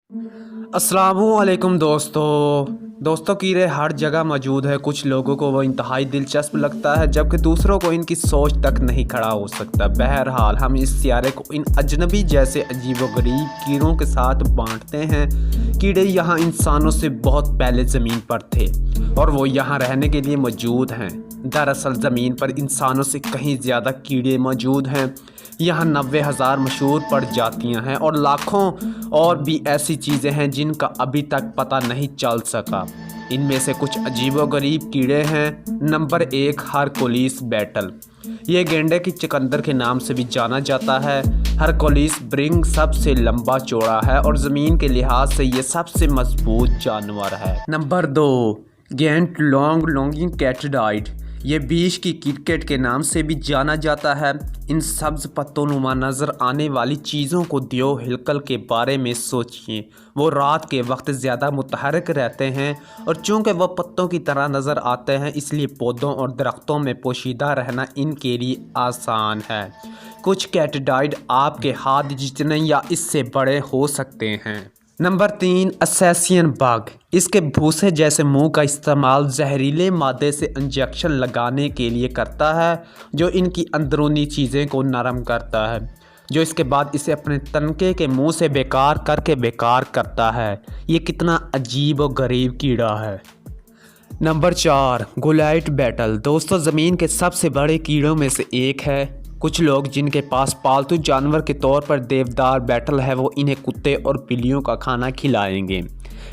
अस्सलामुअलैकुम दोस्तों कीड़े हर जगह मौजूद है। कुछ लोगों को वो इंतहाई दिलचस्प लगता है जबकि दूसरों को इनकी सोच तक नहीं खड़ा हो सकता। बहरहाल हम इस सियारे को इन अजनबी जैसे अजीबोगरीब कीड़ों के साथ बांटते हैं। कीड़े यहाँ इंसानों से बहुत पहले ज़मीन पर थे और वो यहाँ रहने के लिए मौजूद हैं। दरअसल ज़मीन पर इंसानों से कहीं ज़्यादा कीड़े मौजूद हैं। यहाँ 90,000 मशहूर प्रजातियाँ हैं और लाखों और भी ऐसी चीज़ें हैं जिनका अभी तक पता नहीं चल सका। इनमें से कुछ अजीबोगरीब कीड़े हैं। Number 1, Hercules beetle. ये गेंडे की चकंदर के नाम से भी जाना जाता है। हरकुलिस बीटल सबसे लंबा चौड़ा है और ज़मीन के लिहाज से ये सबसे मजबूत जानवर है। Number 2, giant longhorn katydid. ये बीच की क्रिकेट के नाम से भी जाना जाता है। इन सब्ज़ पत्तों नज़र आने वाली चीज़ों को दियो हिलकल के बारे में सोचिए। वो रात के वक्त ज़्यादा मुतहरक रहते हैं और चूँकि वह पत्तों की तरह नज़र आते हैं इसलिए पौधों और दरख्तों में पोशीदा रहना इनके लिए आसान है। कुछ कैटिडाइड आपके हाथ जितने या इससे बड़े हो सकते हैं। Number 3, assassin bug. इसके भूसे जैसे मुंह का इस्तेमाल जहरीले मादे से इंजेक्शन लगाने के लिए करता है जो इनकी अंदरूनी चीज़ें को नरम करता है, जो इसके बाद इसे अपने तनके के मुंह से बेकार करता है। ये कितना अजीब और गरीब कीड़ा है। Number 4, goliath beetle. दोस्तों ज़मीन के सबसे बड़े कीड़ों में से एक है। कुछ लोग जिनके पास पालतू जानवर के तौर पर देवदार बीटल है वो इन्हें कुत्ते और बिल्लियों का खाना खिलाएंगे।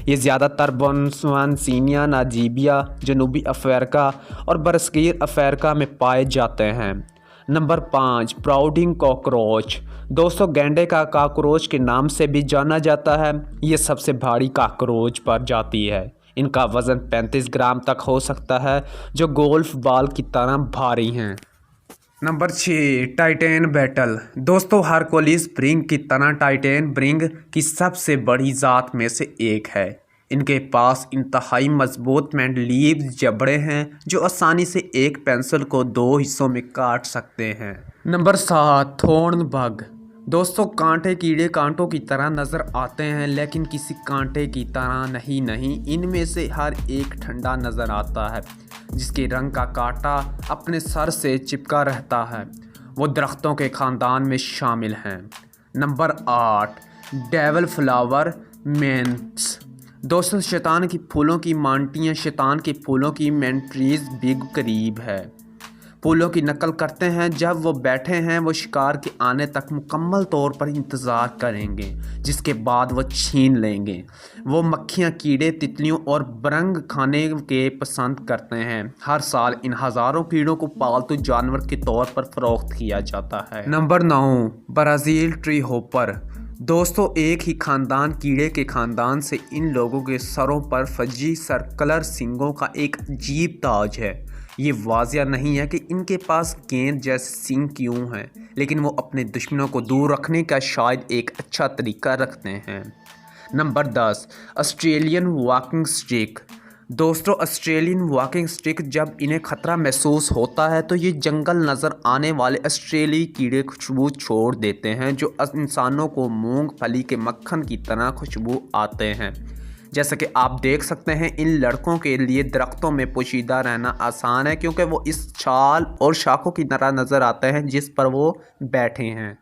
ये ज़्यादातर बोत्सवाना, नामीबिया, जनूबी अफ्रीका और बरसगीर अफ्रीका में पाए जाते हैं। Number 5, burrowing cockroach. दोस्तों गेंडे का कॉकरोच के नाम से भी जाना जाता है। ये सबसे भारी कॉकरोच प्रजाति है। इनका वज़न 35 ग्राम तक हो सकता है जो गोल्फ बॉल की तरह भारी हैं। Number 6, Titan beetle. दोस्तों हरकुलिस बीटल की तरह टाइटन बीटल की सबसे बड़ी ज़ात में से एक है। इनके पास इंतहाई मजबूत मैंडलीव्स जबड़े हैं जो आसानी से एक पेंसिल को 2 हिस्सों में काट सकते हैं। Number 7, thorn bug. दोस्तों कांटे कीड़े कांटों की तरह नज़र आते हैं लेकिन किसी कांटे की तरह नहीं। इनमें से हर एक ठंडा नज़र आता है जिसके रंग का कांटा अपने सर से चिपका रहता है। वो दरख्तों के ख़ानदान में शामिल हैं। Number 8, devil flower mantis. दोस्तों शैतान की फूलों की मांटियाँ शैतान के फूलों की मेंट्रीज भी करीब है। फूलों की नकल करते हैं। जब वो बैठे हैं वो शिकार के आने तक मुकम्मल तौर पर इंतज़ार करेंगे जिसके बाद वो छीन लेंगे। वो मक्खियाँ, कीड़े, तितलियों और बरंग खाने के पसंद करते हैं। हर साल इन हज़ारों कीड़ों को पालतू जानवर के तौर पर फ़रोख्त किया जाता है। Number 9, Brazil treehopper. दोस्तों एक ही ख़ानदान कीड़े के ख़ानदान से इन लोगों के सरों पर फजी सर्कुलर सींगों का एक अजीब ताज है। ये वाज़िया नहीं है कि इनके पास गेंद जैसे सींग क्यों हैं, लेकिन वो अपने दुश्मनों को दूर रखने का शायद एक अच्छा तरीका रखते हैं। Number 10, Australian walking stick. दोस्तों ऑस्ट्रेलियन वॉकिंग स्टिक जब इन्हें ख़तरा महसूस होता है तो ये जंगल नज़र आने वाले ऑस्ट्रेलियाई कीड़े खुशबू छोड़ देते हैं जो इंसानों को मूंगफली के मक्खन की तरह खुशबू आते हैं। जैसा कि आप देख सकते हैं इन लड़कों के लिए दरख्तों में पोशीदा रहना आसान है क्योंकि वो इस छाल और शाखों की तरह नज़र आते हैं जिस पर वो बैठे हैं।